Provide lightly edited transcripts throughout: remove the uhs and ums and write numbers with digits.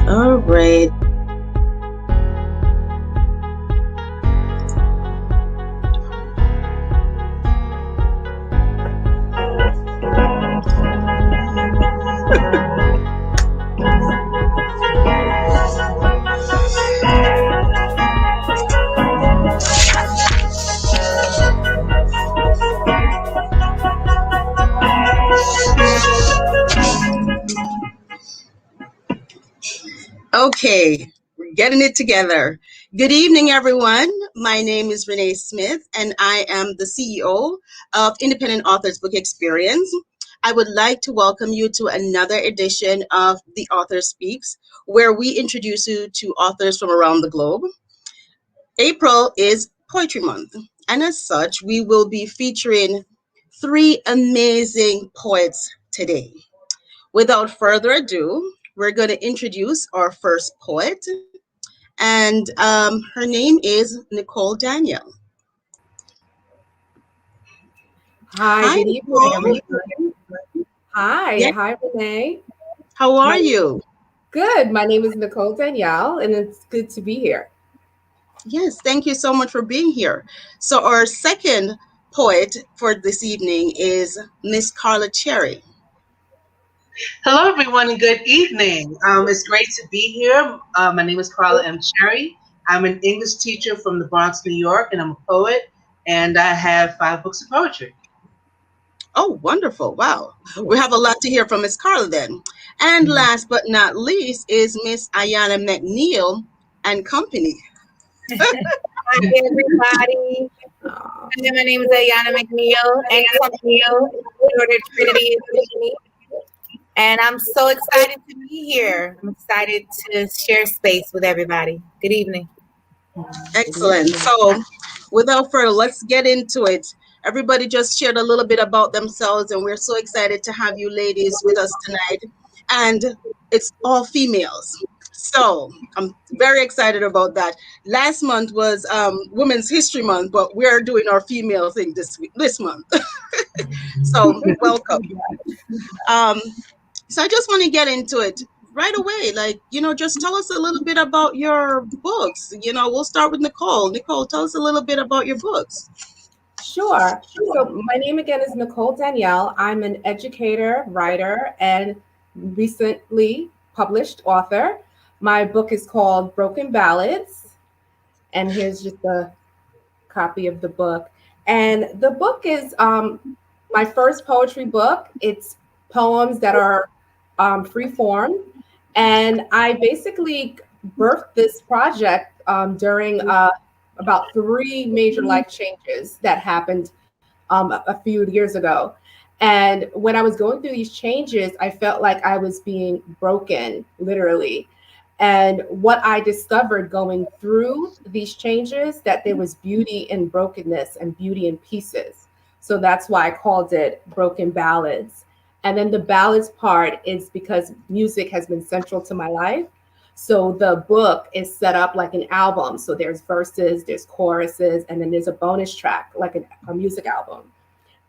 All right. Okay, we're getting it together. Good evening, everyone. My name is Renee Smith, and I am the CEO of Independent Authors Book Experience. I would like to welcome you to another edition of The Author Speaks, where we introduce you to authors from around the globe. April is Poetry Month, and as such, we will be featuring three amazing poets today. Without further ado, we're going to introduce our first poet, and her name is Nicole Danielle. Hi, good evening, Nicole. everyone. Hi, Yeah. hi, Renee. How are you? Good. My name is Nicole Danielle, and it's good to be here. Yes, thank you so much for being here. So our second poet for this evening is Miss Carla Cherry. Hello, everyone, and good evening. It's great to be here. My name is Carla M. Cherry. I'm an English teacher from the Bronx, New York, and I'm a poet, and I have 5 books of poetry. Oh, wonderful. Wow. We have a lot to hear from Miss Carla then. And last but not least is Miss Ayanna McNeill and company. Hi, everybody. My name is Ayanna McNeill, and Order Trinity is with me. And I'm so excited to be here. I'm excited to share space with everybody. Good evening. Excellent. So without further, let's get into it. Everybody just shared a little bit about themselves, and we're so excited to have you ladies with us tonight. And it's all females. So I'm very excited about that. Last month was Women's History Month, but we're doing our female thing this month. So welcome. So I just want to get into it right away. Just tell us a little bit about your books. We'll start with Nicole. Nicole, tell us a little bit about your books. Sure. So my name again is Nicole Danielle. I'm an educator, writer, and recently published author. My book is called Broken Ballads. And here's just a copy of the book. And the book is my first poetry book. It's poems that are free form. And I basically birthed this project during about 3 major life changes that happened a few years ago. And when I was going through these changes, I felt like I was being broken, literally. And what I discovered going through these changes, that there was beauty in brokenness and beauty in pieces. So that's why I called it Broken Ballads. And then the ballads part is because music has been central to my life. So the book is set up like an album. So there's verses, there's choruses, and then there's a bonus track, like a music album.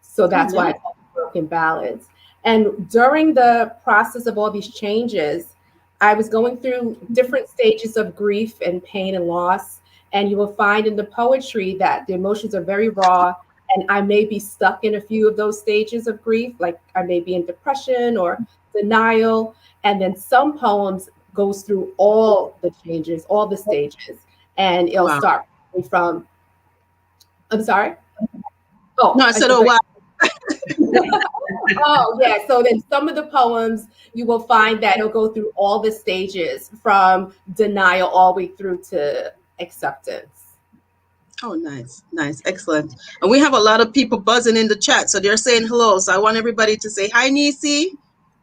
So that's why I call it Broken Ballads. And during the process of all these changes, I was going through different stages of grief and pain and loss. And you will find in the poetry that the emotions are very raw. And I may be stuck in a few of those stages of grief, like I may be in depression or denial. And then some poems goes through all the changes, all the stages. And it'll start from, I'm sorry? Oh, no, I said, oh, wow. Oh, yeah. So then some of the poems, you will find that it'll go through all the stages from denial all the way through to acceptance. Oh, nice. Nice. Excellent. And we have a lot of people buzzing in the chat. So they're saying hello. So I want everybody to say hi, Nisi.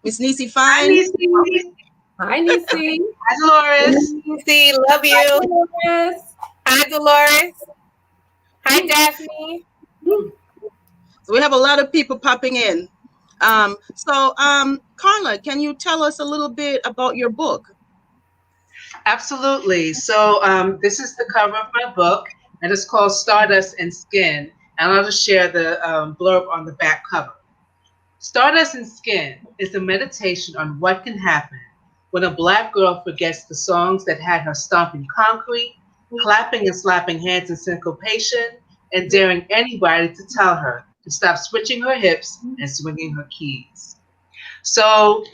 Miss Nisi Fine. Hi, Nisi. Hi, Nisi. Hi, Dolores. Nisi, love you. Hi, Dolores. Hi, Dolores. Hi, Daphne. So we have a lot of people popping in. Carla, can you tell us a little bit about your book? Absolutely. So this is the cover of my book, and it's called Stardust and Skin. And I'll just share the blurb on the back cover. Stardust and Skin is a meditation on what can happen when a Black girl forgets the songs that had her stomping concrete, clapping and slapping hands in syncopation, and daring anybody to tell her to stop switching her hips and swinging her keys. So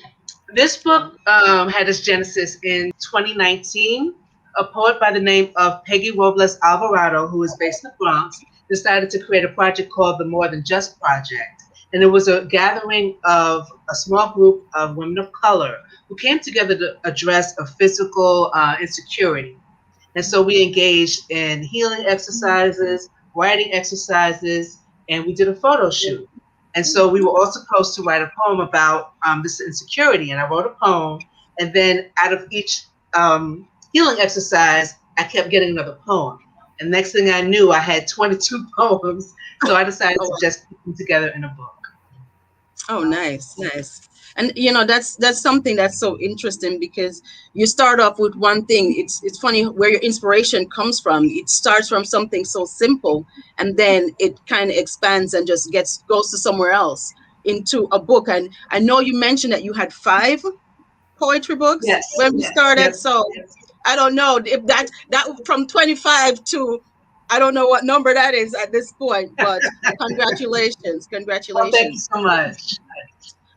this book had its genesis in 2019. A poet by the name of Peggy Robles Alvarado, who is based in the Bronx, decided to create a project called the More Than Just Project. And it was a gathering of a small group of women of color who came together to address a physical insecurity. And so we engaged in healing exercises, writing exercises, and we did a photo shoot. And so we were all supposed to write a poem about this insecurity. And I wrote a poem. And then out of each healing exercise, I kept getting another poem. And next thing I knew, I had 22 poems. So I decided to just put them together in a book. Oh, nice, nice. And that's something that's so interesting, because you start off with one thing. It's funny where your inspiration comes from. It starts from something so simple, and then it kind of expands and just goes to somewhere else into a book. And I know you mentioned that you had 5 poetry books when we started. Yes. So I don't know if that from 25 to, I don't know what number that is at this point, but congratulations. Well, thank you so much.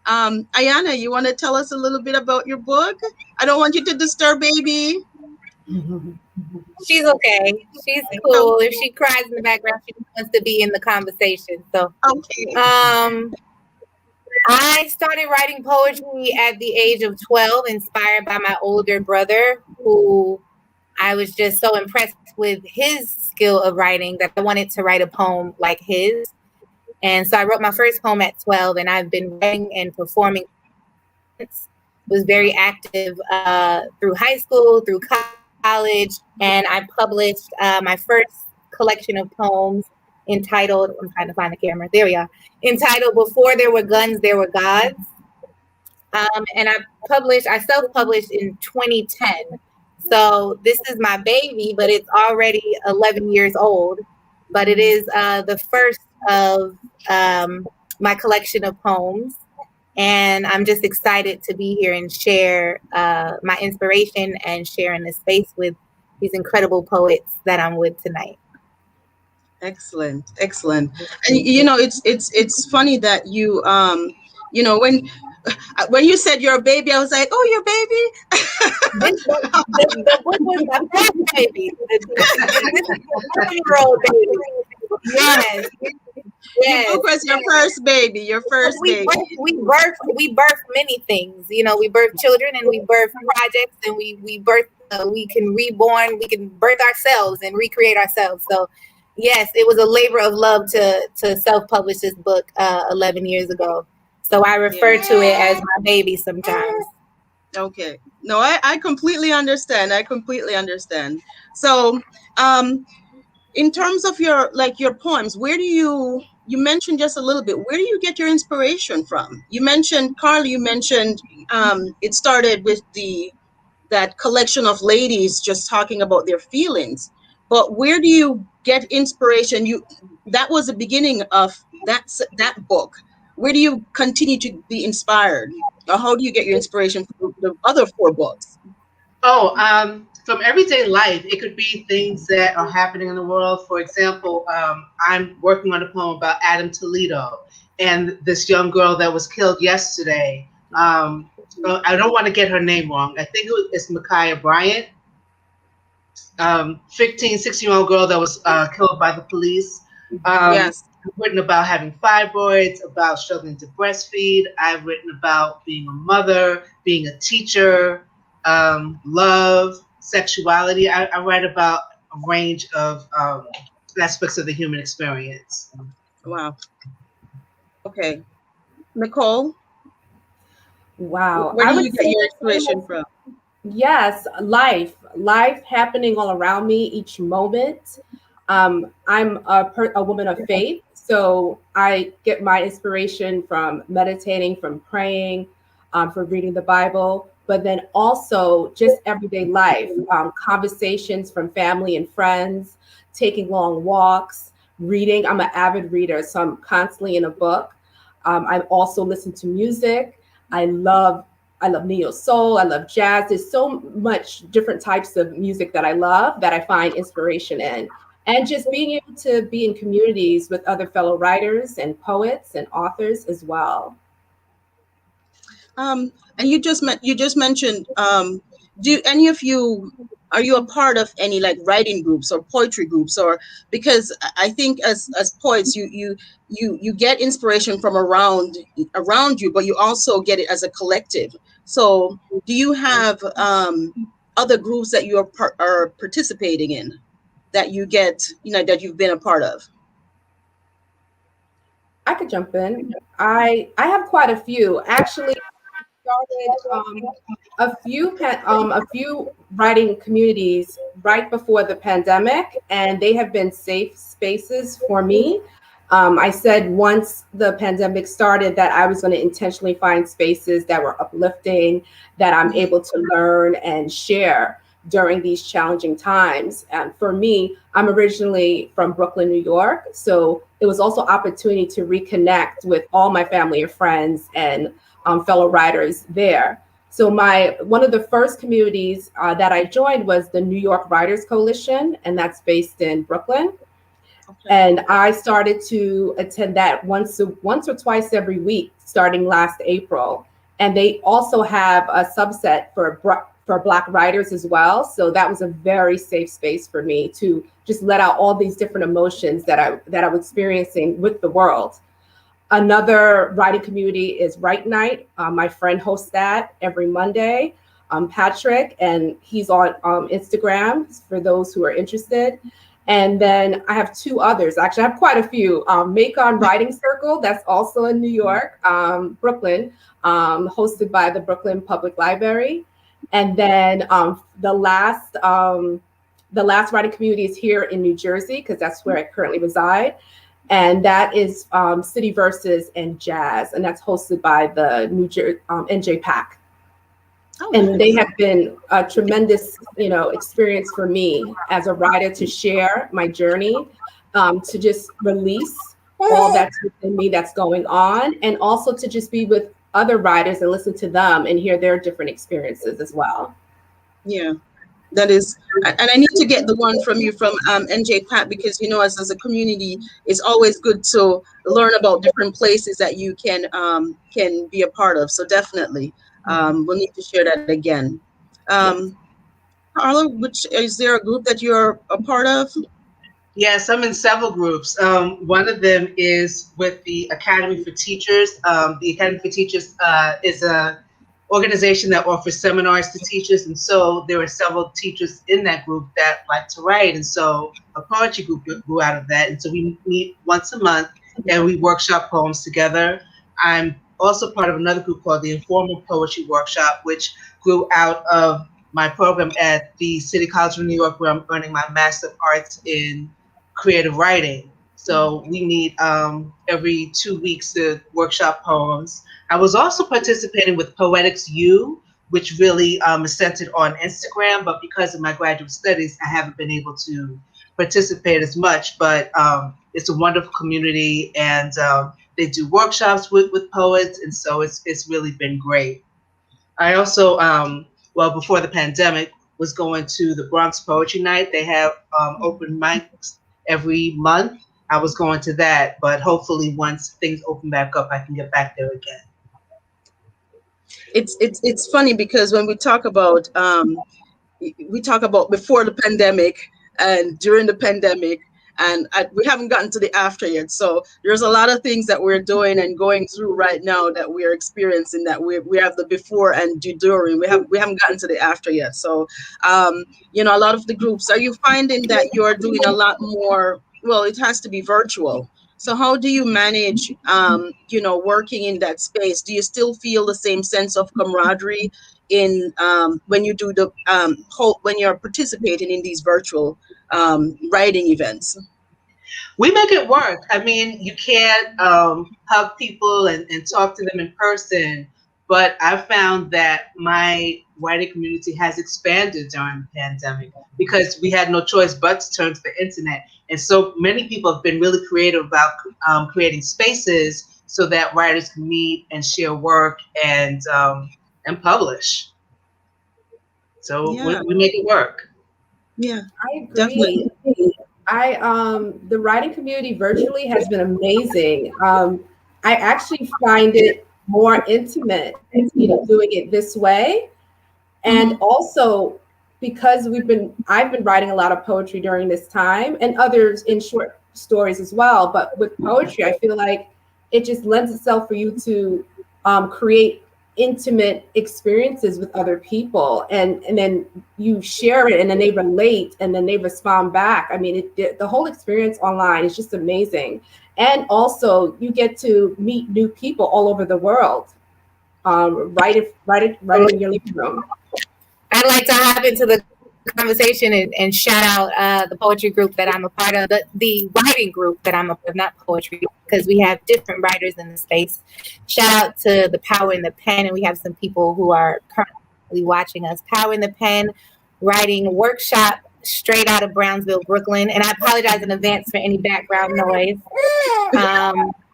Ayanna, you want to tell us a little bit about your book? I don't want you to disturb baby. She's okay. She's cool. If she cries in the background, she wants to be in the conversation. So, okay. I started writing poetry at the age of 12, inspired by my older brother, who I was just so impressed with his skill of writing that I wanted to write a poem like his. And so I wrote my first poem at 12, and I've been writing and performing since. Was very active through high school, through college, and I published my first collection of poems entitled, I'm trying to find the camera, there we are, entitled Before There Were Guns, There Were Gods. And I self-published in 2010. So this is my baby, but it's already 11 years old. But it is the first of my collection of poems. And I'm just excited to be here and share my inspiration and sharing this space with these incredible poets that I'm with tonight. Excellent. And it's funny that you when you said you're a baby, I was like, oh, you're a baby. The book was my first baby. The 7-year-old baby. Yes. Yes. The book was your first baby. Baby. We birth many things. We birth children, and we birth projects, and we birth. We can reborn. We can birth ourselves and recreate ourselves. So, yes, it was a labor of love to self-publish this book 11 years ago. So I refer to it as my baby sometimes. Okay. No, I completely understand. So, in terms of your poems, where do you mentioned just a little bit, where do you get your inspiration from? You mentioned, Carla, it started with that collection of ladies just talking about their feelings. But where do you get inspiration? That was the beginning of that book. Where do you continue to be inspired? Or how do you get your inspiration from the other 4 books? From everyday life. It could be things that are happening in the world. For example, I'm working on a poem about Adam Toledo and this young girl that was killed yesterday. I don't want to get her name wrong. I think it's Micaiah Bryant. 16-year-old girl that was killed by the police. Yes. I've written about having fibroids, about struggling to breastfeed. I've written about being a mother, being a teacher, love, sexuality. I write about a range of aspects of the human experience. Wow. Okay. Nicole? Wow. Where do you get your inspiration from? Yes, life happening all around me each moment. I'm a woman of faith, so I get my inspiration from meditating, from praying, from reading the Bible, but then also just everyday life, conversations from family and friends, taking long walks, reading. I'm an avid reader, so I'm constantly in a book. I also listen to music. I love neo soul. I love jazz. There's so much different types of music that I love that I find inspiration in. And just being able to be in communities with other fellow writers and poets and authors as well. And you just mentioned, do any of you, are you a part of any like writing groups or poetry groups? Or because I think as poets, you get inspiration from around you, but you also get it as a collective. So do you have other groups that you are participating in that you get, that you've been a part of? I could jump in. I have quite a few. Actually, started a few writing communities right before the pandemic, and they have been safe spaces for me. I said once the pandemic started that I was going to intentionally find spaces that were uplifting, that I'm able to learn and share during these challenging times. And for me, I'm originally from Brooklyn, New York, so it was also opportunity to reconnect with all my family and friends and fellow writers there. So one of the first communities that I joined was the New York Writers Coalition, and that's based in Brooklyn. Okay. And I started to attend that once or twice every week, starting last April. And they also have a subset for Black writers as well. So that was a very safe space for me to just let out all these different emotions that I was experiencing with the world. Another writing community is Write Night. My friend hosts that every Monday, Patrick, and he's on Instagram for those who are interested. And then I have two others. Actually, I have quite a few. Macon Writing Circle, that's also in New York, Brooklyn, hosted by the Brooklyn Public Library. And then the last writing community is here in New Jersey, because that's where I currently reside. And that is City Verses and Jazz, and that's hosted by the NJPAC. Oh, and nice. They have been a tremendous, experience for me as a writer to share my journey, to just release all that's within me that's going on, and also to just be with other writers and listen to them and hear their different experiences as well. Yeah. That is, and I need to get the one from you from NJPAC, because as a community, it's always good to learn about different places that you can be a part of. So definitely, we'll need to share that again. Carla, is there a group that you're a part of? Yes, I'm in several groups. One of them is with the Academy for Teachers. The Academy for Teachers is a organization that offers seminars to teachers, and so there are several teachers in that group that like to write, and so a poetry group grew out of that, and so we meet once a month and we workshop poems together. I'm also part of another group called the Informal Poetry Workshop, which grew out of my program at the City College of New York, where I'm earning my Master of Arts in Creative Writing. So we meet every 2 weeks to workshop poems. I was also participating with Poetics U, which really is centered on Instagram, but because of my graduate studies, I haven't been able to participate as much. But it's a wonderful community, and they do workshops with poets, and so it's really been great. I also, before the pandemic, was going to the Bronx Poetry Night. They have open mics every month. I was going to that, but hopefully once things open back up, I can get back there again. It's funny because when we talk about before the pandemic and during the pandemic, and we haven't gotten to the after yet. So there's a lot of things that we're doing and going through right now that we're experiencing, that we have the before and during. We haven't gotten to the after yet. So a lot of the groups, are you finding that you're doing a lot more? Well, it has to be virtual. So how do you manage, working in that space? Do you still feel the same sense of camaraderie in when you do when you're participating in these virtual writing events? We make it work. I mean, you can't hug people and talk to them in person, But I found that my writing community has expanded during the pandemic because we had no choice but to turn to the internet. And so many people have been really creative about creating spaces so that writers can meet and share work and publish. So Yeah, we make it work. yeah, I definitely. agree. The writing community virtually has been amazing. I actually find it more intimate, doing it this way. And also because I've been writing a lot of poetry during this time, and others in short stories as well. But with poetry, I feel like it just lends itself for you to create intimate experiences with other people, and then you share it, and then they relate, and then they respond back. I mean, the whole experience online is just amazing. And also you get to meet new people all over the world, right in your living room. I'd like to hop into the conversation and shout out the poetry group that I'm a part of, the writing group that I'm a part of, not poetry, because we have different writers in the space. Shout out to the Power in the Pen, and we have some people who are currently watching us. Power in the Pen writing workshop straight out of Brownsville, Brooklyn. And I apologize in advance for any background noise.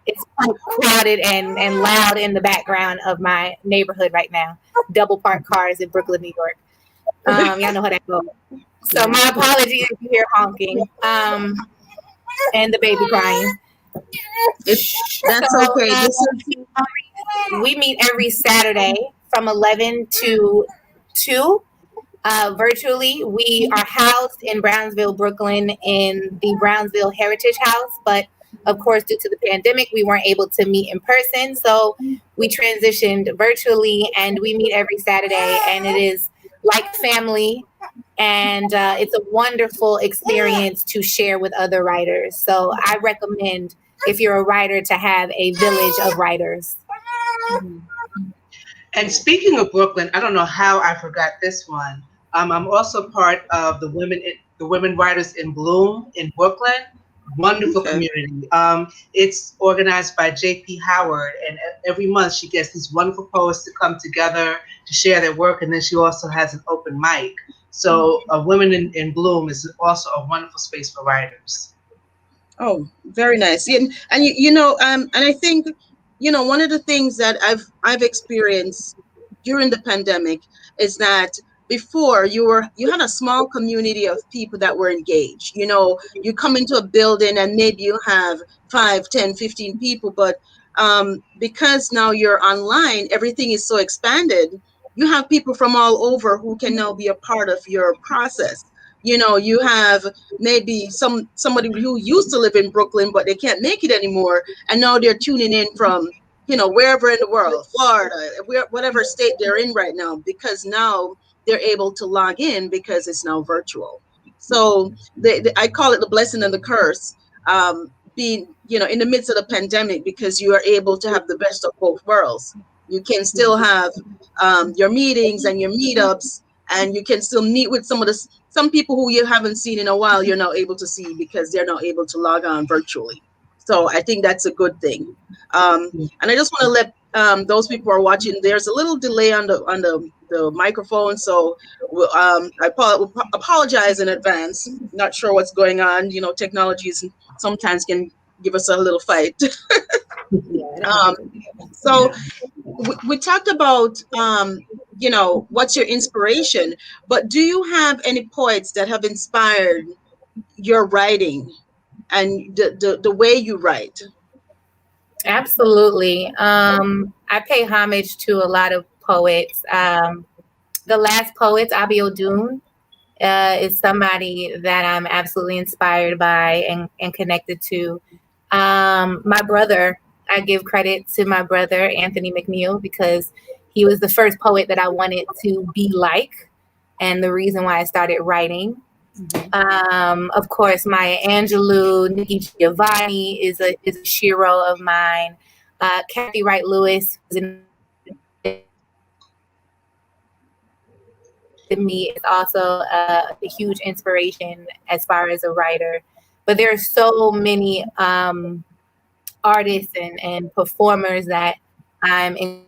It's crowded and loud in the background of my neighborhood right now. Double parked cars in Brooklyn, New York. Y'all know how that goes. So my apologies if you hear honking and the baby crying. That's okay. We meet every Saturday from 11 to 2 virtually. We are housed in Brownsville, Brooklyn, in the Brownsville Heritage House. But of course, due to the pandemic, we weren't able to meet in person. So we transitioned virtually, and we meet every Saturday, and it is like family. And it's a wonderful experience to share with other writers. So I recommend, if you're a writer, to have a village of writers. And speaking of Brooklyn, I don't know how I forgot this one. I'm also part of the Women Writers in Bloom in Brooklyn. Wonderful community. It's organized by J.P. Howard, and every month she gets these wonderful poets to come together to share their work, and then she also has an open mic. So Women in Bloom is also a wonderful space for writers. Oh, very nice. And and I think, one of the things that I've experienced during the pandemic is that before you had a small community of people that were engaged. You come into a building and maybe you have 5, 10, 15 people, but because now you're online, everything is so expanded. You have people from all over who can now be a part of your process. You have maybe somebody who used to live in Brooklyn, but they can't make it anymore, and now they're tuning in from wherever in the world, Florida, whatever state they're in right now, because now they're able to log in because it's now virtual. So I call it the blessing and the curse, being in the midst of the pandemic, because you are able to have the best of both worlds. You can still have your meetings and your meetups, and you can still meet with some people who you haven't seen in a while. You're now able to see because they're now able to log on virtually. So I think that's a good thing. And I just want to let those people who are watching, there's a little delay on the microphone, so I apologize in advance. Not sure what's going on. Technologies sometimes can give us a little fight. So we talked about what's your inspiration, but do you have any poets that have inspired your writing and the way you write? Absolutely. I pay homage to a lot of poets. The last poet, Abiodun, is somebody that I'm absolutely inspired by and connected to. My brother, I give credit to my brother, Anthony McNeill, because he was the first poet that I wanted to be like, and the reason why I started writing. Of course, Maya Angelou, Nikki Giovanni is a hero of mine. Kathy Wright Lewis to me is also a huge inspiration as far as a writer. But there are so many artists and performers that I'm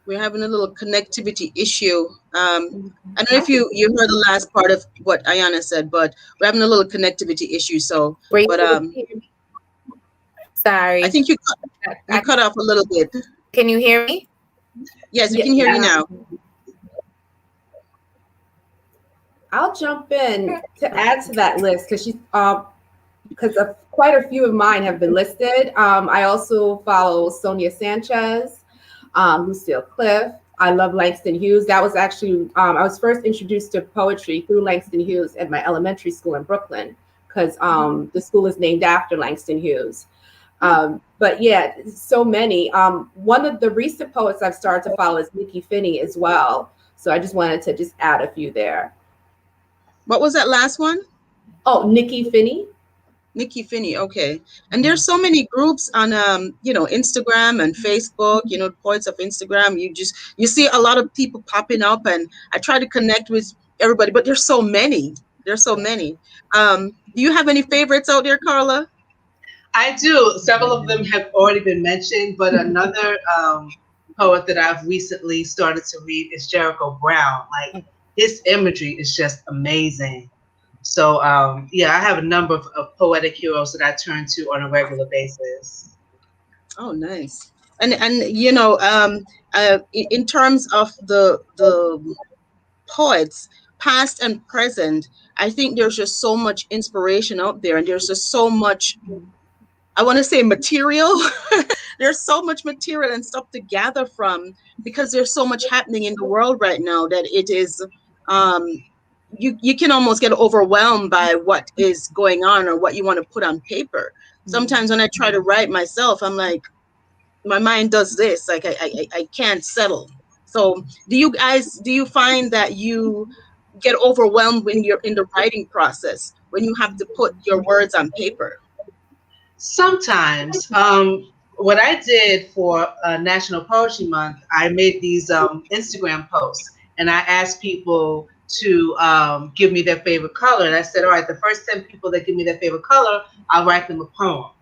We're having a little connectivity issue. I don't know if you heard the last part of what Ayanna said, but we're having a little connectivity issue. So, but sorry, I think you cut off a little bit. Can you hear me? Yes, we can hear you now. I'll jump in to add to that list because quite a few of mine have been listed. I also follow Sonia Sanchez, Lucille Cliff. I love Langston Hughes. That was actually, I was first introduced to poetry through Langston Hughes at my elementary school in Brooklyn, because the school is named after Langston Hughes. But yeah, so many. One of the recent poets I've started to follow is Nikki Finney as well. So I just wanted to just add a few there. What was that last one? Oh, Nikki Finney. Nikki Finney, okay. And there's so many groups on Instagram and Facebook, Poets of Instagram. You see a lot of people popping up, and I try to connect with everybody, but there's so many. There's so many. Do you have any favorites out there, Carla? I do. Several of them have already been mentioned, but another poet that I've recently started to read is Jericho Brown. Like, his imagery is just amazing. So, yeah, I have a number of poetic heroes that I turn to on a regular basis. Oh, nice. And in terms of the poets, past and present, I think there's just so much inspiration out there, and there's just so much, I want to say, material. There's so much material and stuff to gather from, because there's so much happening in the world right now that it is, you can almost get overwhelmed by what is going on or what you want to put on paper. Sometimes when I try to write myself, I'm like, my mind does this, like I can't settle. So do you find that you get overwhelmed when you're in the writing process, when you have to put your words on paper? Sometimes. What I did for National Poetry Month, I made these Instagram posts, and I asked people to give me their favorite color. And I said, all right, the first 10 people that give me their favorite color, I'll write them a poem.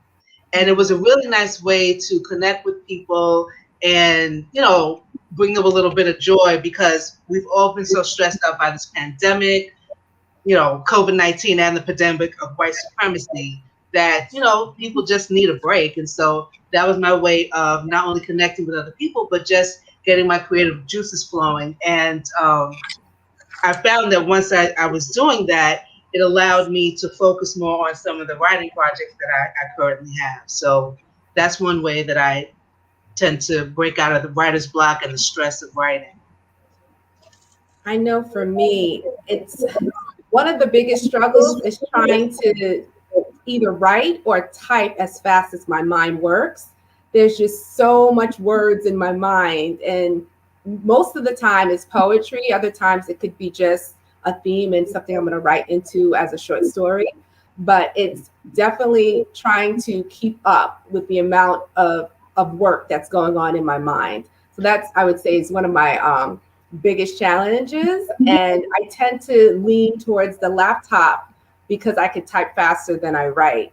And it was a really nice way to connect with people and, bring them a little bit of joy, because we've all been so stressed out by this pandemic, COVID-19 and the pandemic of white supremacy, that, people just need a break. And so that was my way of not only connecting with other people, but just getting my creative juices flowing. And I found that once I was doing that, it allowed me to focus more on some of the writing projects that I currently have. So that's one way that I tend to break out of the writer's block and the stress of writing. I know for me, it's one of the biggest struggles is trying to either write or type as fast as my mind works. There's just so much words in my mind, and most of the time it's poetry. Other times it could be just a theme and something I'm going to write into as a short story. But it's definitely trying to keep up with the amount of work that's going on in my mind. So that's, I would say, is one of my biggest challenges. And I tend to lean towards the laptop because I could type faster than I write.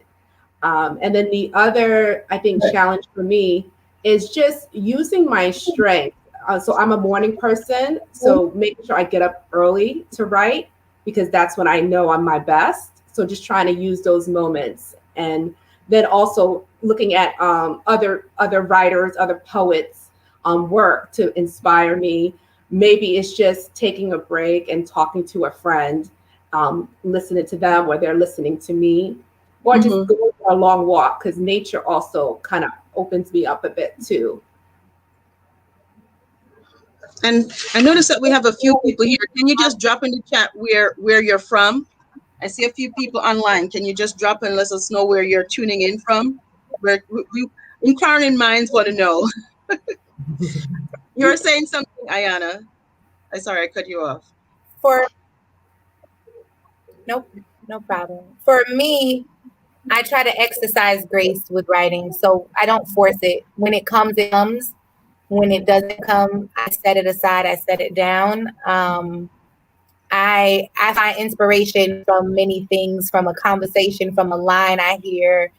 And then the other, I think, challenge for me is just using my strength. So I'm a morning person, so making sure I get up early to write, because that's when I know I'm my best. So just trying to use those moments, and then also looking at other writers, other poets' work to inspire me. Maybe it's just taking a break and talking to a friend, listening to them, or they're listening to me, or just going for a long walk, because nature also kind of opens me up a bit too. And I noticed that we have a few people here. Can you just drop in the chat where you're from? I see a few people online. Can you just drop and let us know where you're tuning in from? We inquiring minds want to know. You were saying something, Ayanna. I'm sorry, I cut you off. No problem. For me, I try to exercise grace with writing, so I don't force it. When it comes, it comes. When it doesn't come, I set it aside, I set it down. I find inspiration from many things, from a conversation, from a line I hear,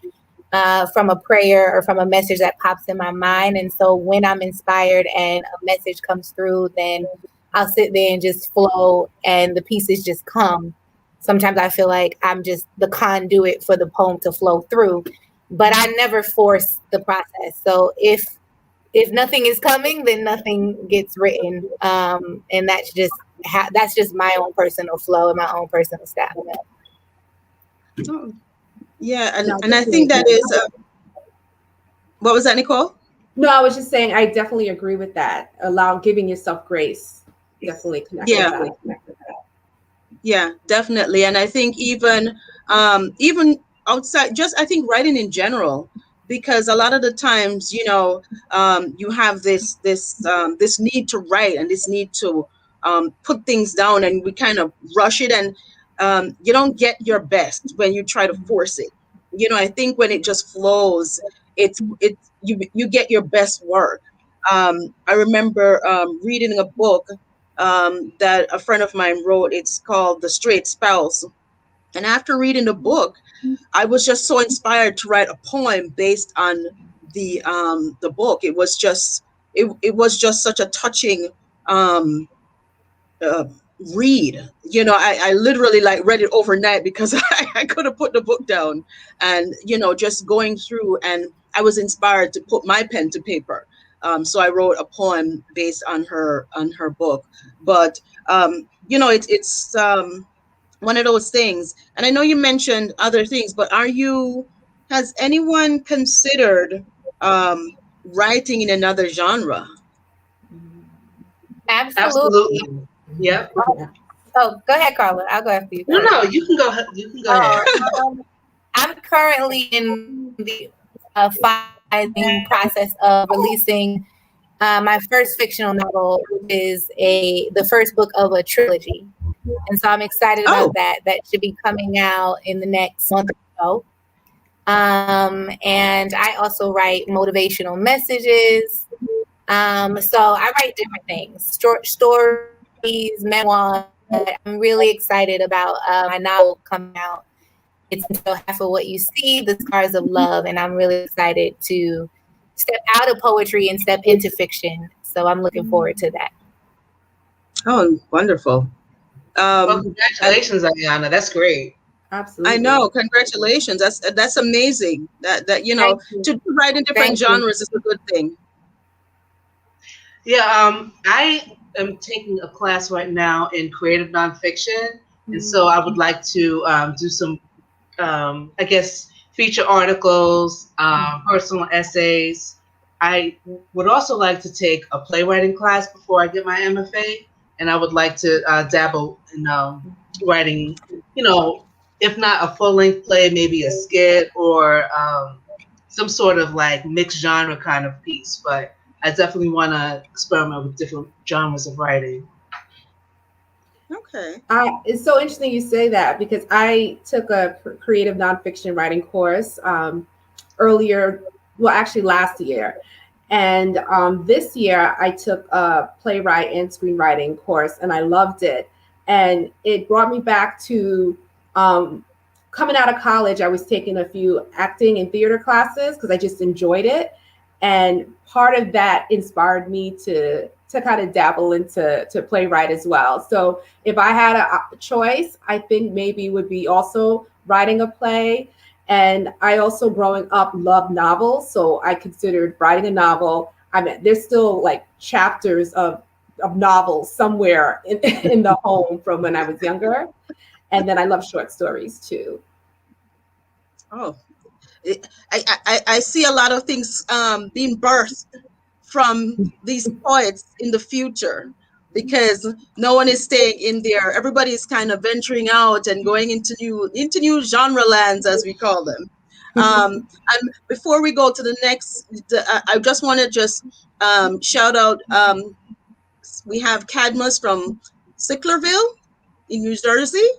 from a prayer or from a message that pops in my mind. And so when I'm inspired and a message comes through, then I'll sit there and just flow and the pieces just come. Sometimes I feel like I'm just the conduit for the poem to flow through, but I never force the process. So if nothing is coming, then nothing gets written. And that's just my own personal flow and my own personal style. Oh, yeah, and I think that is what was that, Nicole? No, I was just saying I definitely agree with that. Giving yourself grace. Definitely connect with that. Yeah, definitely. And I think even outside, just I think writing in general, because a lot of the times, you have this need to write and this need to put things down, and we kind of rush it, and you don't get your best when you try to force it. I think when it just flows, you get your best work. I remember reading a book that a friend of mine wrote. It's called The Straight Spouse. And after reading the book, I was just so inspired to write a poem based on the book. It was just such a touching uh, read. I literally like read it overnight because I could have put the book down, and just going through, and I was inspired to put my pen to paper. So I wrote a poem based on her book. But it's one of those things. And I know you mentioned other things, but has anyone considered writing in another genre? Absolutely. Yep. Oh, go ahead, Carla. I'll go after you. No, you can go. You can go ahead. I'm currently in the finalizing process of releasing my first fictional novel, which is the first book of a trilogy, and so I'm excited about that. That should be coming out in the next month or so. And I also write motivational messages. So I write different things, short stories, memoirs. I'm really excited about my novel coming out. It's Until Half of What You See, The Scars of Love. And I'm really excited to step out of poetry and step into fiction. So I'm looking forward to that. Oh, wonderful. Well, congratulations, Ayanna. That's great. Absolutely. I know. Congratulations. That's amazing. That to write in different genres is a good thing. Yeah, I am taking a class right now in creative nonfiction, and so I would like to do some, I guess, feature articles, personal essays. I would also like to take a playwriting class before I get my MFA, and I would like to dabble in writing, if not a full-length play, maybe a skit or some sort of like mixed genre kind of piece, but I definitely want to experiment with different genres of writing. Okay. It's so interesting you say that, because I took a creative nonfiction writing course actually last year. And this year I took a playwright and screenwriting course, and I loved it. And it brought me back to coming out of college. I was taking a few acting and theater classes because I just enjoyed it. And part of that inspired me to kind of dabble into playwright as well. So if I had a choice, I think maybe it would be also writing a play. And I also, growing up, loved novels. So I considered writing a novel. I mean, there's still like chapters of novels somewhere in the home from when I was younger. And then I love short stories too. Oh, I see a lot of things being birthed from these poets in the future, because no one is staying in there. Everybody is kind of venturing out and going into new genre lands, as we call them. And before we go to the next, I just want to shout out. We have Cadmus from Sicklerville in New Jersey,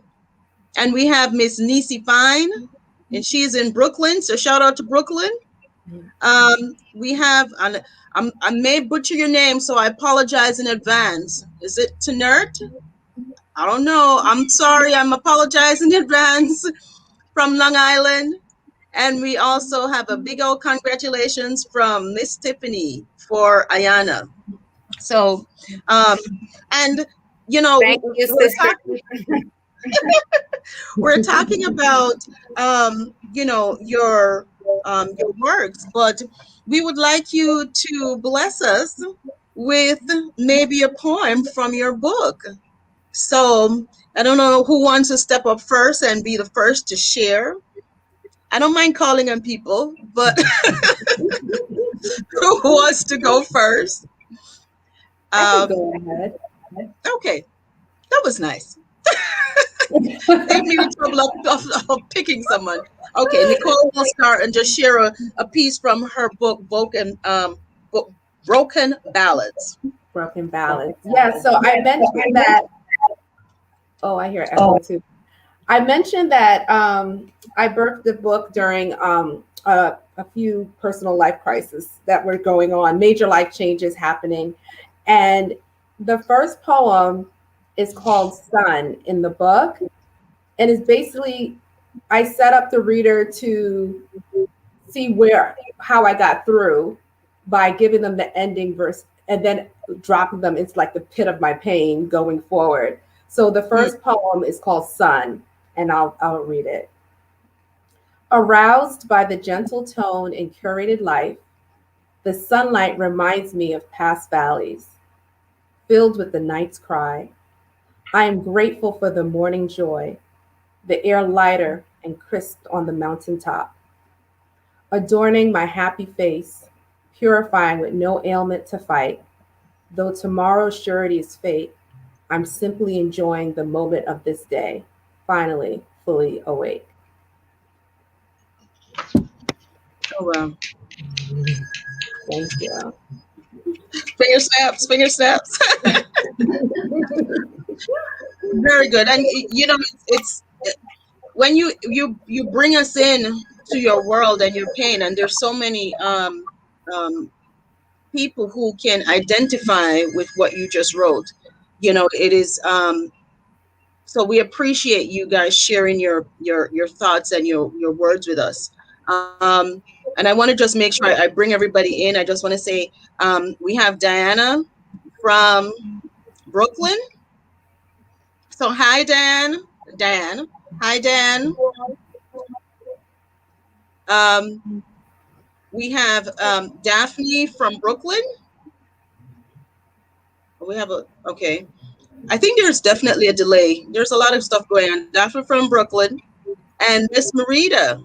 and we have Miss Nisi Fine, and she's in Brooklyn. So shout out to Brooklyn. We have, I may butcher your name, so I apologize in advance. Is it Tenert? I don't know. I'm sorry. I'm apologizing in advance, from Long Island. And we also have a big old congratulations from Miss Tiffany for Ayanna. So, and you know, Thank you, sister. we're talking about your works, but we would like you to bless us with maybe a poem from your book. So I don't know who wants to step up first and be the first to share. I don't mind calling on people, but who wants to go first? I can go ahead. Okay, that was nice. Save me the trouble of picking someone. Okay, Nicole will start and just share a piece from her book, Broken Ballads. Broken Balance. Yeah, so I mentioned that. Oh, I hear echo too. I mentioned that I birthed the book during a few personal life crises that were going on, major life changes happening. And the first poem is called Sun in the book. And it's basically, I set up the reader to see how I got through by giving them the ending verse and then dropping them into like the pit of my pain going forward. So the first poem is called Sun, and I'll read it. Aroused by the gentle tone and curated life, the sunlight reminds me of past valleys, filled with the night's cry. I am grateful for the morning joy, the air lighter and crisp on the mountaintop, adorning my happy face, purifying with no ailment to fight. Though tomorrow's surety is fate, I'm simply enjoying the moment of this day, finally fully awake. Oh, wow. Thank you. Finger snaps, finger snaps. Very good. And you know, it's when you bring us in to your world and your pain, and there's so many people who can identify with what you just wrote. You know, it is so we appreciate you guys sharing your thoughts and your words with us. And I want to just make sure I bring everybody in. I just want to say we have Diana from Brooklyn. So hi, Dan. Hi, Dan. We have Daphne from Brooklyn. Okay. I think there's definitely a delay. There's a lot of stuff going on. Daphne from Brooklyn and Miss Marita.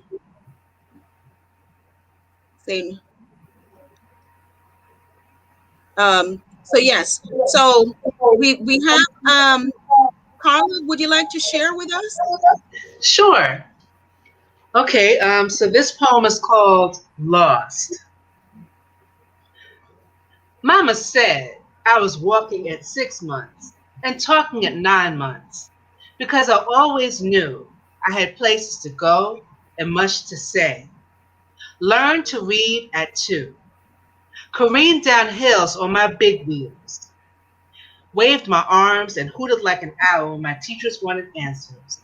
Same. So yes. So we have Carla, would you like to share with us? Sure. Okay, so this poem is called Lost. Mama said I was walking at 6 months and talking at 9 months because I always knew I had places to go and much to say. Learned to read at 2. Careened down hills on my big wheels. Waved my arms and hooted like an owl when my teachers wanted answers.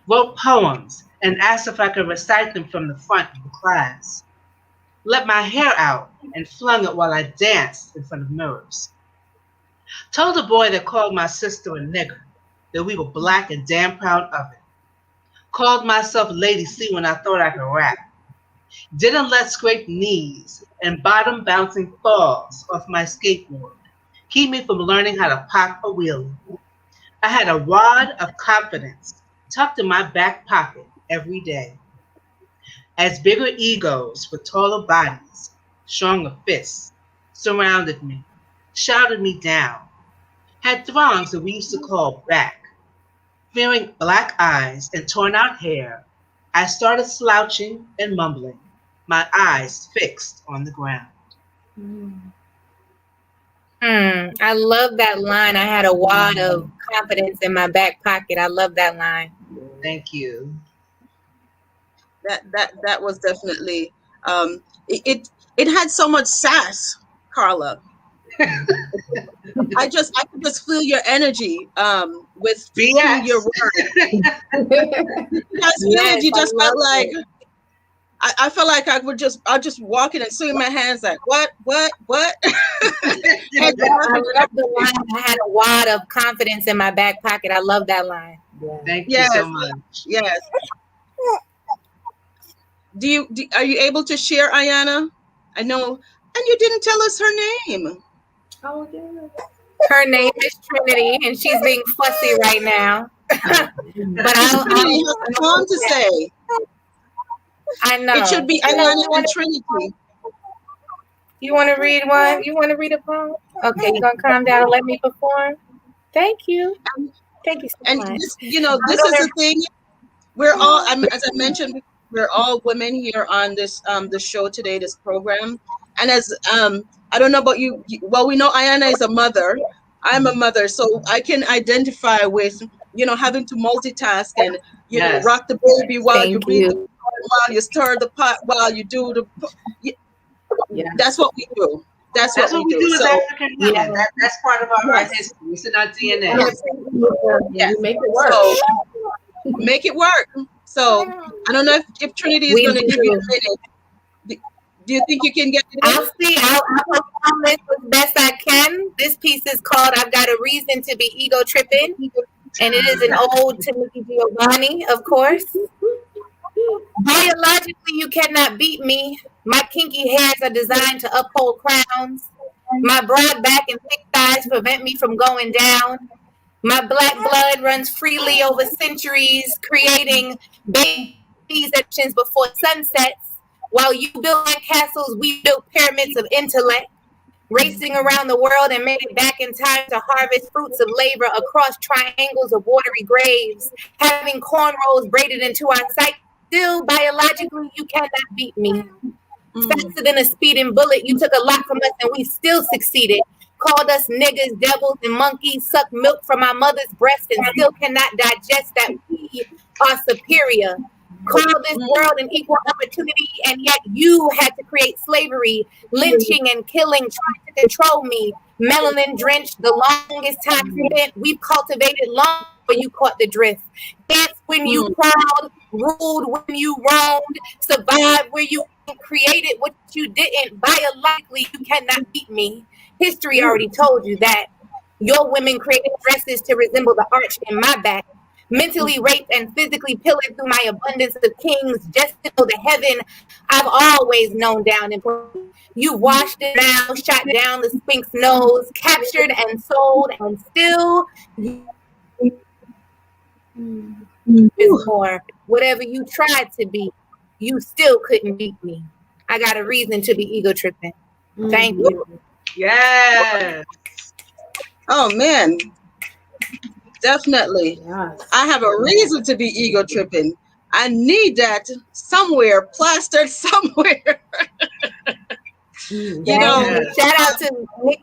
Wrote poems and asked if I could recite them from the front of the class. Let my hair out and flung it while I danced in front of mirrors. Told a boy that called my sister a nigger that we were black and damn proud of it. Called myself Lady C when I thought I could rap. Didn't let scraped knees and bottom bouncing falls off my skateboard keep me from learning how to pop a wheelie. I had a wad of confidence tucked in my back pocket every day. As bigger egos with taller bodies, stronger fists, surrounded me, shouted me down, had throngs that we used to call back. Fearing black eyes and torn out hair, I started slouching and mumbling, my eyes fixed on the ground. I love that line. I had a wad of confidence in my back pocket. I love that line. Thank you. That was definitely it had so much sass, Carla. I could just feel your energy with your words. You guys feel it? You just felt like I felt like I'll just walk in and swing my hands like, what? I love the line. I had a wad of confidence in my back pocket. I love that line. Thank you Yes, so much. yes. Are you able to share, Ayanna? I know, and you didn't tell us her name. Oh, yeah. Her name is Trinity, and she's being fussy right now. But Trinity has a poem to say. I know. It should be Ayanna and Trinity. You want to read one? You want to read a poem? Okay, you're going to calm down and let me perform? Thank you. Thank you so much. And this, this is the thing. We're all, as I mentioned, we're all women here on this the show today, this program. And as I don't know about you, well, we know Ayanna is a mother. I'm a mother, so I can identify with having to multitask and Yes. rock the baby while you read, while you stir the pot, while you do the. That's what we do. That's what we do. As African women. That's part of our history. It's in our DNA. Yes. You make it work. So, make it work. So I don't know if Trinity is going to give you a minute. Do you think you can get it? I'll see. I'll perform this as best I can. This piece is called "I've Got a Reason to Be Ego Tripping," and it is an ode to Nikki Giovanni, of course. Biologically, you cannot beat me. My kinky hairs are designed to uphold crowns. My broad back and thick thighs prevent me from going down. My black blood runs freely over centuries, creating babies actions before sunsets. While you build castles, we build pyramids of intellect. Racing around the world and made it back in time to harvest fruits of labor across triangles of watery graves. Having cornrows braided into our sight, still biologically you cannot beat me. Faster than a speeding bullet, you took a lot from us and we still succeeded. Called us niggas, devils, and monkeys, sucked milk from our mother's breast and still cannot digest that we are superior. Call this world an equal opportunity, and yet you had to create slavery, lynching and killing, trying to control me. Melanin drenched, the longest time spent, we've cultivated long before you caught the drift. Danced when you proud, ruled when you roamed, survived where you created what you didn't. Biologically, you cannot beat me. History already told you that. Your women created dresses to resemble the arch in my back. Mentally raped and physically pillared through my abundance of kings just to know the heaven I've always known down in. You washed it down, shot down the Sphinx nose, captured and sold, and still is more. Whatever you tried to be, you still couldn't beat me. I got a reason to be ego tripping. Thank you. Yes. Oh man. Definitely. Yes. I have a reason to be ego tripping. I need that somewhere, plastered somewhere. Shout out to Nikki,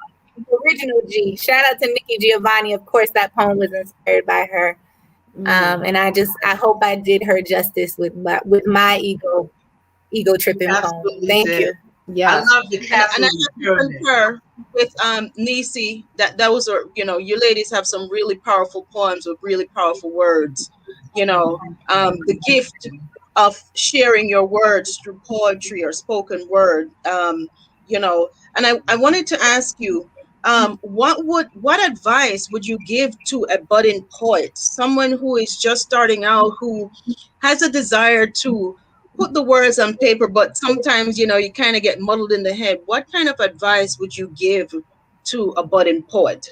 original G. Shout out to Nikki Giovanni. Of course, that poem was inspired by her. And I hope I did her justice with my ego tripping poem. Thank you. Yeah, I love the castle. And I have to concur with Nisi that was you ladies have some really powerful poems with really powerful words. The gift of sharing your words through poetry or spoken word. And I wanted to ask you, what advice would you give to a budding poet, someone who is just starting out, who has a desire to put the words on paper, but sometimes, you kind of get muddled in the head? What kind of advice would you give to a budding poet?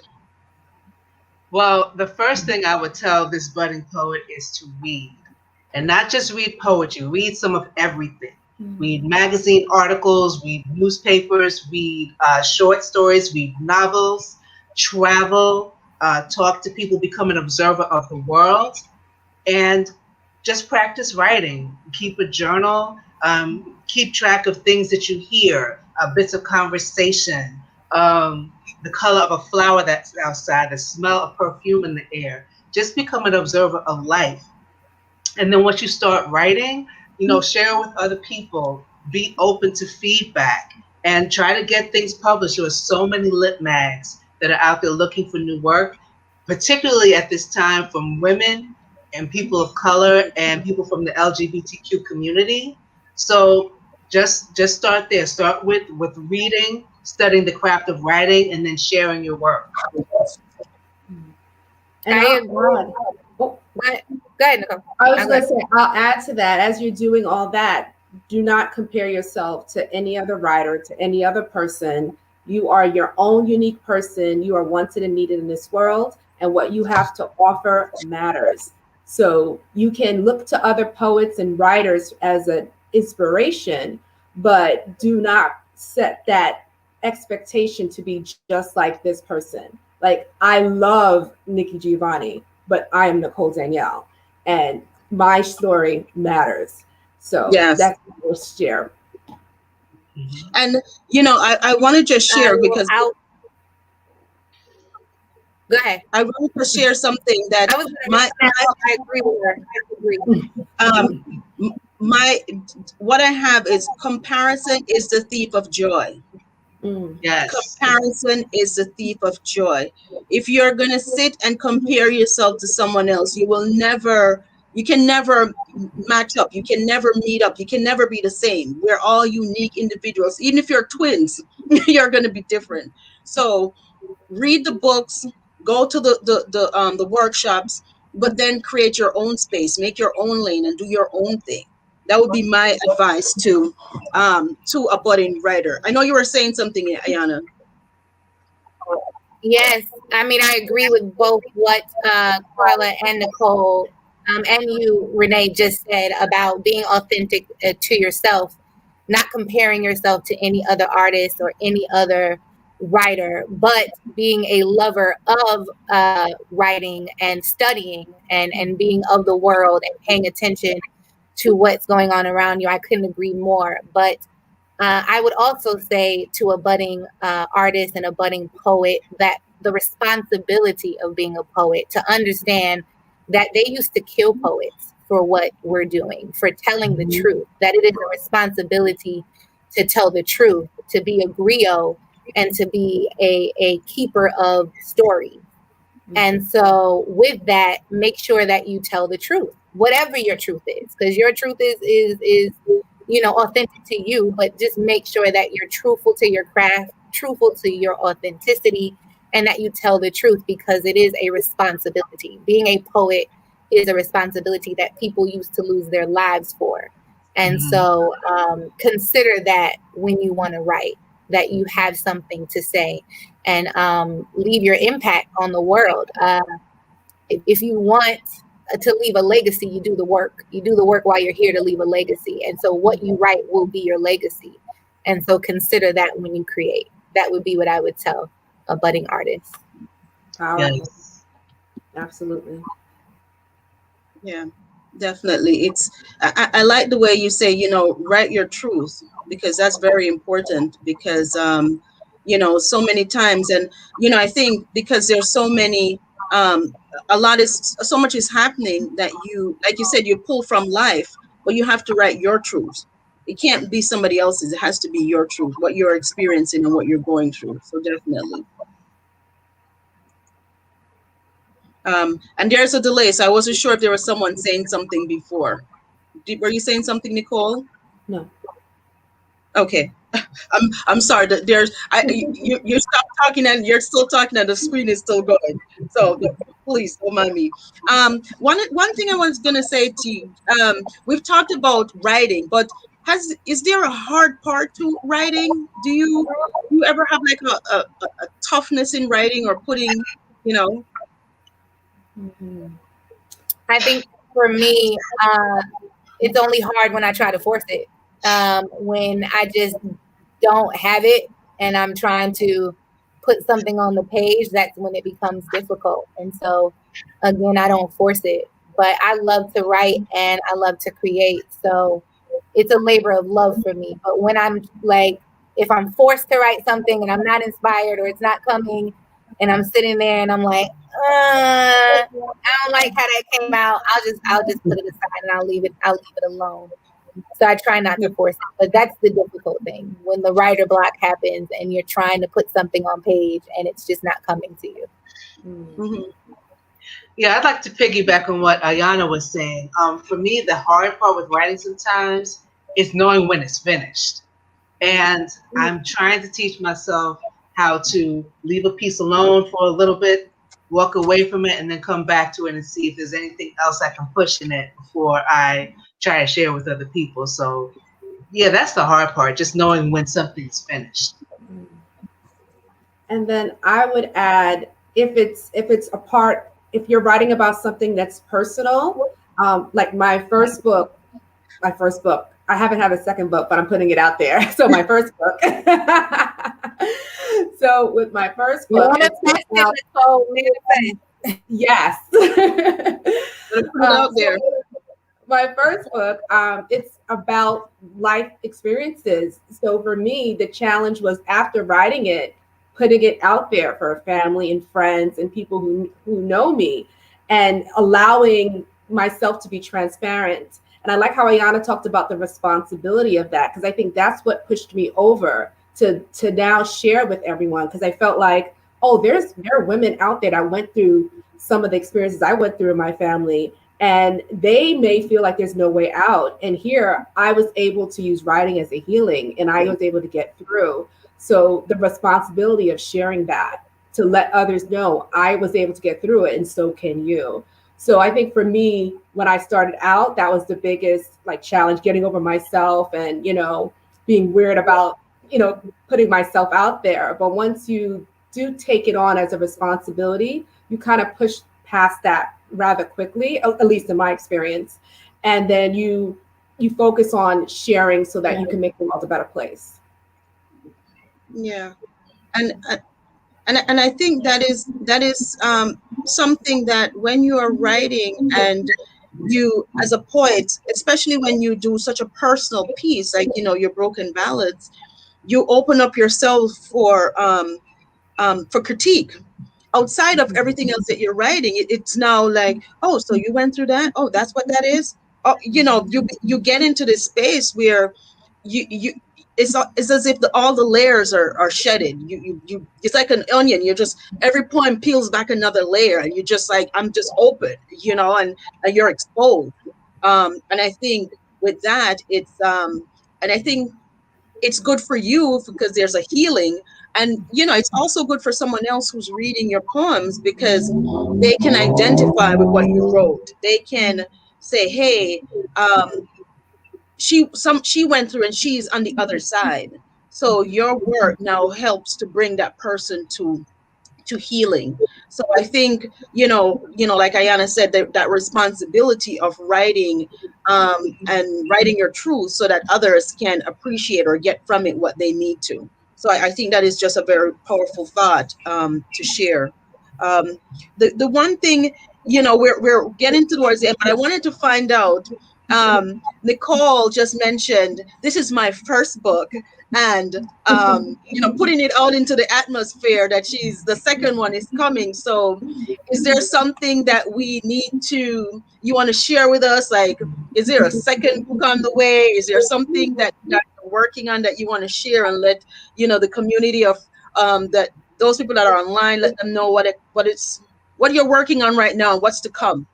Well, the first thing I would tell this budding poet is to read, and not just read poetry, read some of everything. Read magazine articles, read newspapers, read short stories, read novels, travel, talk to people, become an observer of the world, and just practice writing. Keep a journal, keep track of things that you hear, bits of conversation, the color of a flower that's outside, the smell of perfume in the air. Just become an observer of life. And then once you start writing, share with other people, be open to feedback, and try to get things published. There are so many lit mags that are out there looking for new work, particularly at this time, from women and people of color and people from the LGBTQ community. So just start there. Start with reading, studying the craft of writing, and then sharing your work. And I I'll agree. add, oh, Go ahead, Nicole. I was going to say, I'll add to that. As you're doing all that, do not compare yourself to any other writer, to any other person. You are your own unique person. You are wanted and needed in this world, and what you have to offer matters. So you can look to other poets and writers as an inspiration, but do not set that expectation to be just like this person. Like, I love Nikki Giovanni, but I am Nicole Danielle, and my story matters. So Yes. that's what we'll share. And I want to just share because go ahead. I want to share something that I agree with her. I agree. What I have is comparison is the thief of joy. Yes. Comparison is the thief of joy. If you're going to sit and compare yourself to someone else, you can never match up. You can never meet up. You can never be the same. We're all unique individuals. Even if you're twins, you're going to be different. So read the books, go to the workshops, but then create your own space, make your own lane, and do your own thing. That would be my advice to a budding writer. I know you were saying something, Ayanna. Yes, I mean, I agree with both what Carla and Nicole and you, Renee, just said about being authentic to yourself, not comparing yourself to any other artist or any other writer, but being a lover of writing and studying and being of the world and paying attention to what's going on around you. I couldn't agree more. But I would also say to a budding artist and a budding poet that the responsibility of being a poet, to understand that they used to kill poets for what we're doing, for telling the truth, that it is a responsibility to tell the truth, to be a griot, and to be a keeper of stories. And so with that, make sure that you tell the truth, whatever your truth is, because your truth is authentic to you, but just make sure that you're truthful to your craft, truthful to your authenticity, and that you tell the truth, because it is a responsibility. Being a poet is a responsibility that people used to lose their lives for. And so consider that when you want to write, that you have something to say and leave your impact on the world. If you want to leave a legacy, you do the work. You do the work while you're here to leave a legacy. And so what you write will be your legacy. And so consider that when you create. That would be what I would tell a budding artist. Powerful. Yes. Absolutely. Yeah, definitely. I like the way you say, write your truth, because that's very important, because, so many times, and, I think because there's so many, so much is happening that you, like you said, you pull from life, but you have to write your truth. It can't be somebody else's. It has to be your truth, what you're experiencing and what you're going through. So definitely. And there's a delay, so I wasn't sure if there was someone saying something before. Were you saying something, Nicole? No. Okay. I'm sorry that you stopped talking and you're still talking and the screen is still going. So please don't mind me. One thing I was gonna say to you, we've talked about writing, but is there a hard part to writing? Do you ever have like a toughness in writing or putting, I think for me, it's only hard when I try to force it. When I just don't have it and I'm trying to put something on the page, that's when it becomes difficult. And so, again, I don't force it. But I love to write and I love to create. So it's a labor of love for me. But when I'm like, if I'm forced to write something and I'm not inspired or it's not coming, and I'm sitting there and I'm like, I don't like how that came out. I'll just put it aside and I'll leave it alone. So I try not to force it, but that's the difficult thing when the writer block happens and you're trying to put something on page and it's just not coming to you. Mm-hmm. Yeah, I'd like to piggyback on what Ayanna was saying. For me, the hard part with writing sometimes it's knowing when it's finished. And I'm trying to teach myself how to leave a piece alone for a little bit, walk away from it, and then come back to it and see if there's anything else I can push in it before I try to share with other people. So yeah, that's the hard part, just knowing when something's finished. And then I would add, if you're writing about something that's personal, like my first book, I haven't had a second book, but I'm putting it out there. So my first book. So with my first book, yes. Put it out there. My first book, it's about life experiences. So for me, the challenge was, after writing it, putting it out there for family and friends and people who know me, and allowing myself to be transparent. And I like how Ayanna talked about the responsibility of that, because I think that's what pushed me over to now share with everyone, because I felt like, oh, there are women out there that went through some of the experiences I went through in my family, and they may feel like there's no way out. And here I was able to use writing as a healing, and I was able to get through. So the responsibility of sharing that, to let others know I was able to get through it, and so can you. So I think for me, when I started out, that was the biggest challenge, getting over myself and, being weird about, putting myself out there. But once you do take it on as a responsibility, you kind of push past that rather quickly, at least in my experience. And then you focus on sharing so that you can make the world a better place. Yeah. And I think that is something that when you are writing, and you, as a poet, especially when you do such a personal piece like your Broken Ballads, you open up yourself for critique outside of everything else that you're writing. It's now like, oh, so you went through that? Oh, that's what that is. Oh, you get into this space where you it's as if all the layers are shedded. You it's like an onion. You just, every poem peels back another layer, and you just like, I'm just open, and you're exposed. And I think with that, it's and I think it's good for you because there's a healing, and it's also good for someone else who's reading your poems, because they can identify with what you wrote. They can say, hey, she went through and she's on the other side. So your work now helps to bring that person to healing. So I think, like Ayanna said, that responsibility of writing, and writing your truth so that others can appreciate or get from it what they need to. So I think that is just a very powerful thought to share. The one thing, we're getting towards the end, but I wanted to find out, Nicole just mentioned, this is my first book, and putting it out into the atmosphere that the second one is coming. So is there something that you want to share with us? Like, is there a second book on the way? Is there something that you're working on that you want to share, and let the community of that those people that are online, let them know what you're working on right now and what's to come?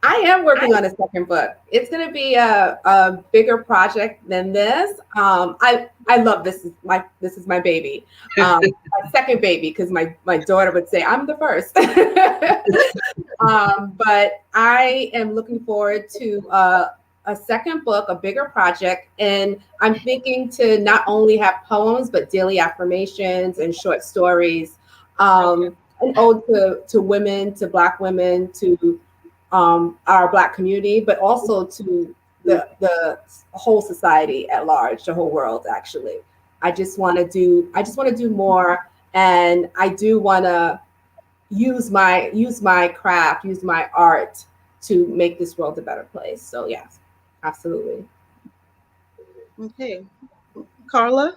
I am working on a second book. It's going to be a bigger project than this. I love this. This is my baby, my second baby, because my daughter would say I'm the first. But I am looking forward to a second book, a bigger project, and I'm thinking to not only have poems but daily affirmations and short stories, an ode to women, to Black women, to our Black community, but also to the whole society at large, the whole world. Actually, I just want to do more, and I do want to use my craft, use my art to make this world a better place. So yes, absolutely. Okay, Carla.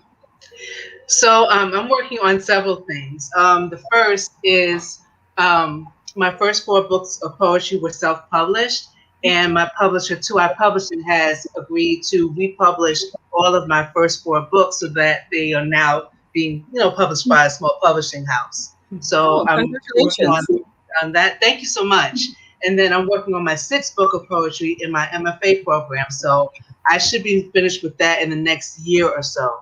So I'm working on several things. The first is my first 4 books of poetry were self-published, and my publisher, 2i Publishing, has agreed to republish all of my first 4 books so that they are now being, published by a small publishing house. So I'm working on that. Thank you so much. And then I'm working on my 6th book of poetry in my MFA program. So I should be finished with that in the next year or so.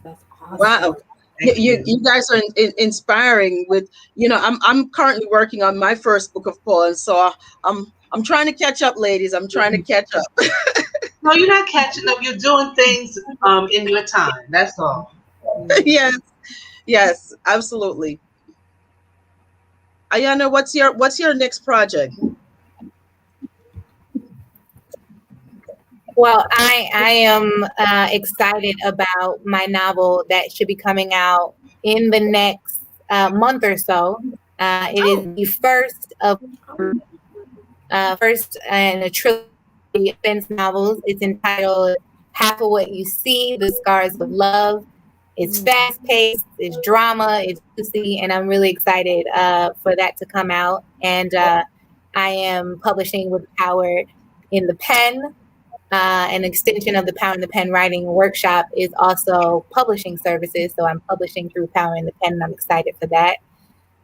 That's awesome. Wow. You guys are inspiring. With I'm currently working on my first book of poems, so I'm trying to catch up, ladies. I'm trying to catch up. No, you're not catching up. You're doing things in your time. That's all. Yes, absolutely. Ayanna, what's your next project? Well, I am excited about my novel that should be coming out in the next month or so. It is the first in a trilogy of defense novels. It's entitled "Half of What You See: The Scars of Love." It's fast paced, it's drama, it's juicy, and I'm really excited for that to come out. And I am publishing with Power in the Pen. An extension of the Power in the Pen writing workshop is also publishing services. So I'm publishing through Power in the Pen, and I'm excited for that.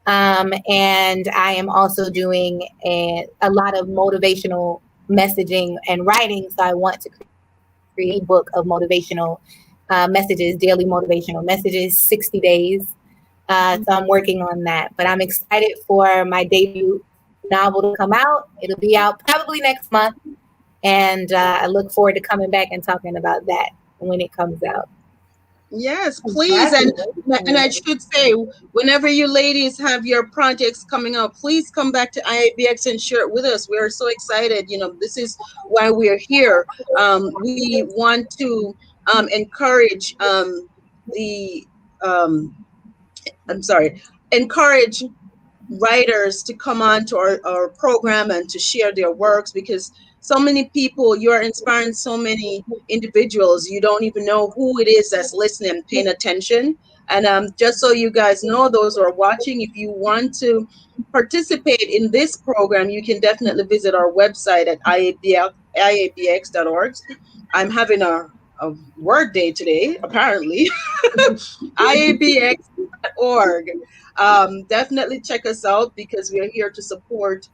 And I am also doing a lot of motivational messaging and writing. So I want to create a book of motivational messages, daily motivational messages, 60 days. So I'm working on that. But I'm excited for my debut novel to come out. It'll be out probably next month. And I look forward to coming back and talking about that when it comes out. Yes, please. And I should say, whenever you ladies have your projects coming up, please come back to IABX and share it with us. We're so excited. This is why we're here. We want to encourage encourage writers to come on to our program and to share their works, because so many people, you are inspiring so many individuals. You don't even know who it is that's listening and paying attention. And just so you guys know, those who are watching, if you want to participate in this program, you can definitely visit our website at IABX.org. I'm having a word day today, apparently. IABX.org. Definitely check us out, because we are here to support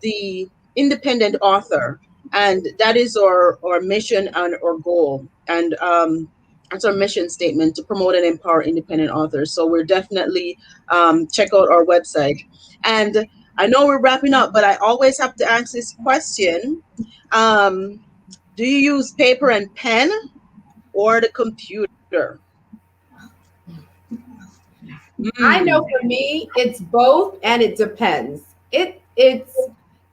the independent author, and that is our mission and our goal, and that's our mission statement, to promote and empower independent authors. So we're definitely check out our website. And I know we're wrapping up, but I always have to ask this question: do you use paper and pen or the computer? I know for me, it's both, and it depends. It's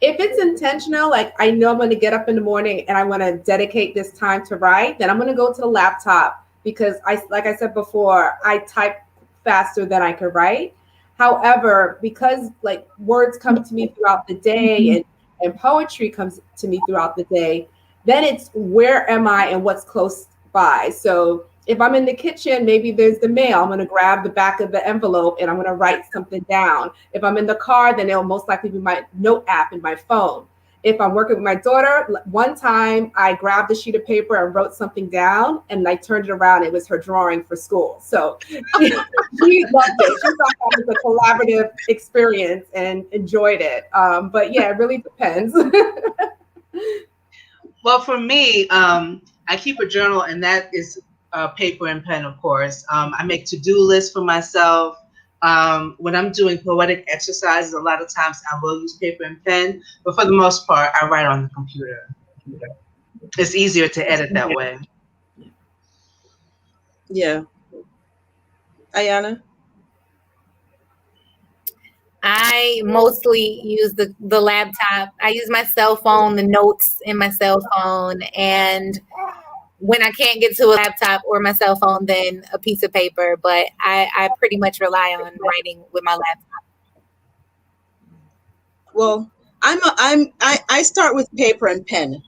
if it's intentional, like I know I'm going to get up in the morning and I want to dedicate this time to write, then I'm going to go to the laptop, because like I said before, I type faster than I could write. However, because like words come to me throughout the day and poetry comes to me throughout the day, then it's where am I and what's close by. So if I'm in the kitchen, maybe there's the mail. I'm going to grab the back of the envelope and I'm going to write something down. If I'm in the car, then it'll most likely be my note app in my phone. If I'm working with my daughter, one time I grabbed a sheet of paper and wrote something down, and I turned it around. It was her drawing for school. So she loved it. She thought that was a collaborative experience and enjoyed it. But yeah, it really depends. Well, for me, I keep a journal, and that is paper and pen, of course. I make to-do lists for myself. When I'm doing poetic exercises, a lot of times I will use paper and pen, but for the most part, I write on the computer. It's easier to edit that way. Yeah. Ayanna? I mostly use the laptop. I use my cell phone, the notes in my cell phone, and when I can't get to a laptop or my cell phone, then a piece of paper. But I pretty much rely on writing with my laptop. Well, I start with paper and pen.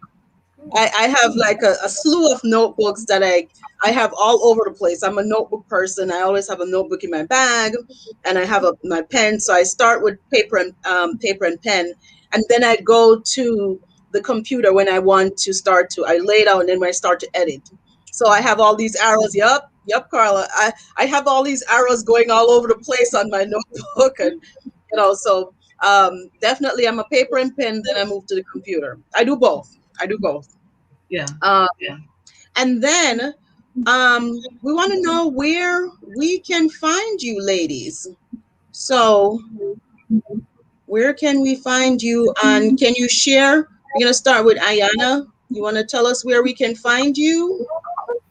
I have like a slew of notebooks that I have all over the place. I'm a notebook person. I always have a notebook in my bag, and I have my pen. So I start with paper and pen, and then I go to the computer when I want to start to. I lay down, and then when I start to edit. So I have all these arrows. Yep, Carla. I have all these arrows going all over the place on my notebook, and so Definitely, I'm a paper and pen. Then I move to the computer. I do both. Yeah. Yeah. And then we want to know where we can find you, ladies. So where can we find you? And can you share? We're gonna start with Ayanna. You want to tell us where we can find you?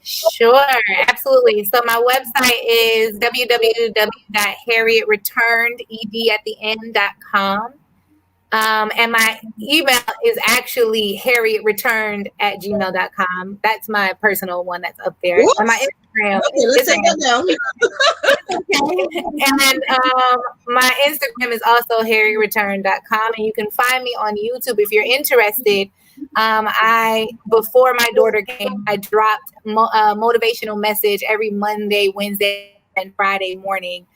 Sure, absolutely. So my website is www.harrietreturned.com. And my email is actually harrietreturned@gmail.com. That's my personal one that's up there. Oops. And my Instagram. Okay, let's take that down. And my Instagram is also harrietreturned.com. And you can find me on YouTube if you're interested. Before my daughter came, I dropped motivational message every Monday, Wednesday, and Friday morning.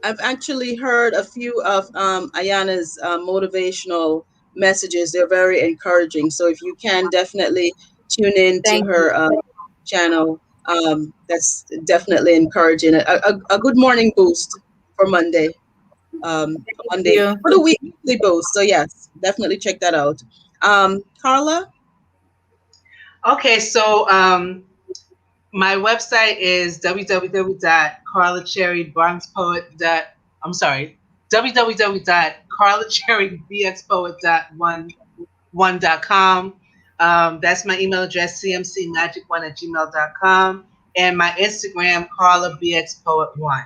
I've actually heard a few of Ayanna's motivational messages. They're very encouraging. So if you can definitely tune in to her channel, that's definitely encouraging. A good morning boost for Monday. Monday for the weekly boost. So yes, definitely check that out. Carla? Okay, so my website is www.carlacherrybxpoet.com. That's my email address, cmcmagic1@gmail.com, and my Instagram, carlabxpoet1.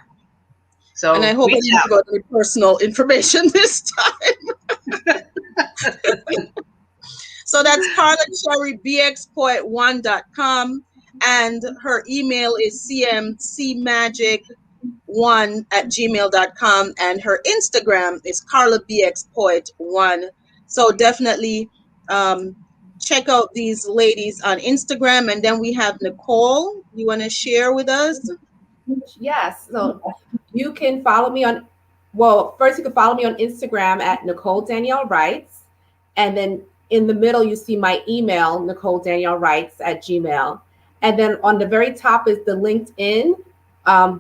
So, and I hope I didn't forget any personal information this time. So that's carlacherrybxpoet1.com, and her email is cmcmagic1@gmail.com, and her Instagram is carlabxpoet1. So definitely check out these ladies on Instagram. And then we have Nicole. You want to share with us? Yes. So you can follow me on, first you can follow me on Instagram at Nicole Danielle Writes. And then in the middle, you see my email, NicoleDanielleWrites@gmail. And then on the very top is the LinkedIn,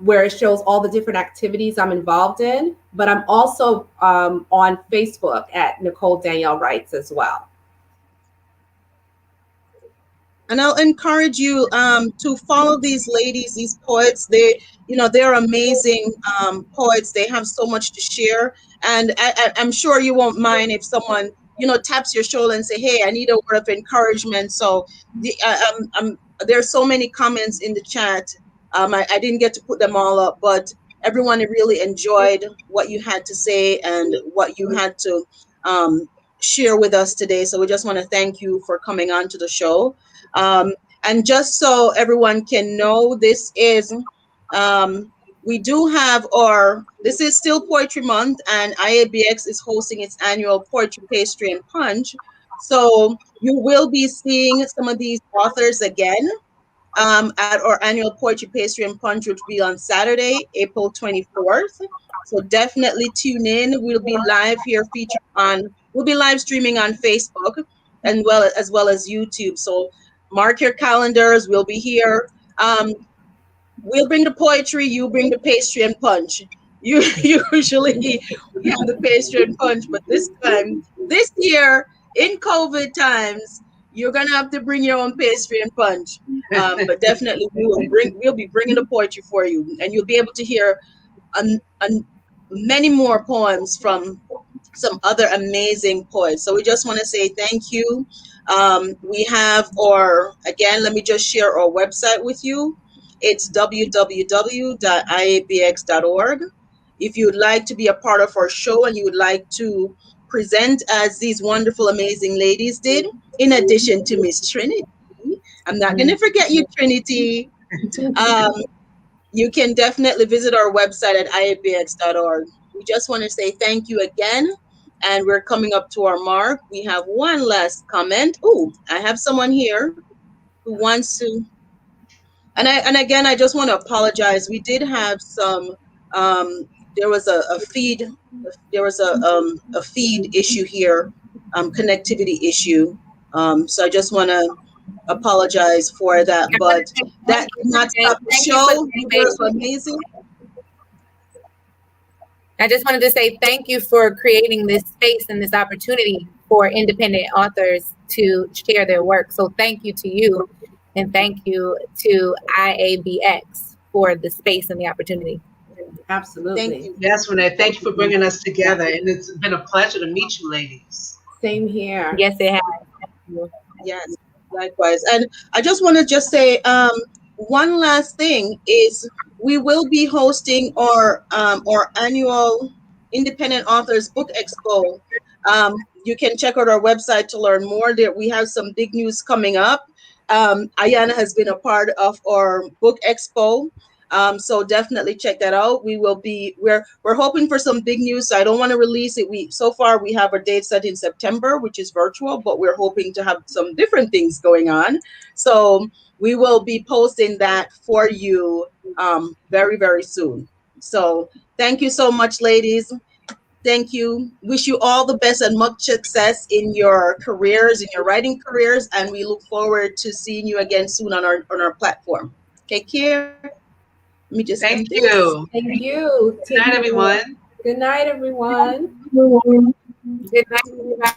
where it shows all the different activities I'm involved in. But I'm also on Facebook at Nicole Danielle Writes as well. And I'll encourage you to follow these ladies, these poets. They're amazing poets. They have so much to share. And I'm sure you won't mind if someone, taps your shoulder and say, hey, I need a word of encouragement. So there's so many comments in the chat. I didn't get to put them all up, but everyone really enjoyed what you had to say and what you had to share with us today. So we just want to thank you for coming on to the show. And just so everyone can know, this is this is still Poetry Month, and IABX is hosting its annual Poetry Pastry and Punch. So you will be seeing some of these authors again at our annual Poetry Pastry and Punch, which will be on Saturday, April 24th. So definitely tune in. We'll be live here we'll be live streaming on Facebook and as well as YouTube. So mark your calendars. We'll be here. We'll bring the poetry. You bring the pastry and punch. Usually we have the pastry and punch, but this year in COVID times, you're gonna have to bring your own pastry and punch. But definitely we'll be bringing the poetry for you, and you'll be able to hear many more poems from some other amazing poets. So we just want to say thank you. We have again, let me just share our website with you. It's www.iabx.org. If you'd like to be a part of our show and you would like to present as these wonderful, amazing ladies did, in addition to Miss Trinity, I'm not going to forget you, Trinity. You can definitely visit our website at iabx.org. We just want to say thank you again. And we're coming up to our mark. We have one last comment. Oh, I have someone here who wants to. And again, I just want to apologize. We did have some. There was a feed. There was a feed issue here, connectivity issue. So I just want to apologize for that. But that did not stop the show. You were amazing. I just wanted to say thank you for creating this space and this opportunity for independent authors to share their work. So thank you to you, and thank you to IABX for the space and the opportunity. Absolutely. Thank you. Yes, Renee. Thank you for bringing us together, and it's been a pleasure to meet you, ladies. Same here. Yes, it has. Thank you. Yes, likewise. And I just want to just say one last thing is we will be hosting our annual Independent Authors Book Expo. You can check out our website to learn more. There we have some big news coming up. Ayanna has been a part of our book expo. So definitely check that out. We're hoping for some big news. So I don't want to release it. So far we have a date set in September, which is virtual, but we're hoping to have some different things going on. So we will be posting that for you very, very soon. So thank you so much, ladies. Thank you. Wish you all the best and much success in your careers, in your writing careers, and we look forward to seeing you again soon on our platform. Take care. Let me just end Thank this. you. Thank you. Good night, everyone. Good night, everyone. Good night, everybody.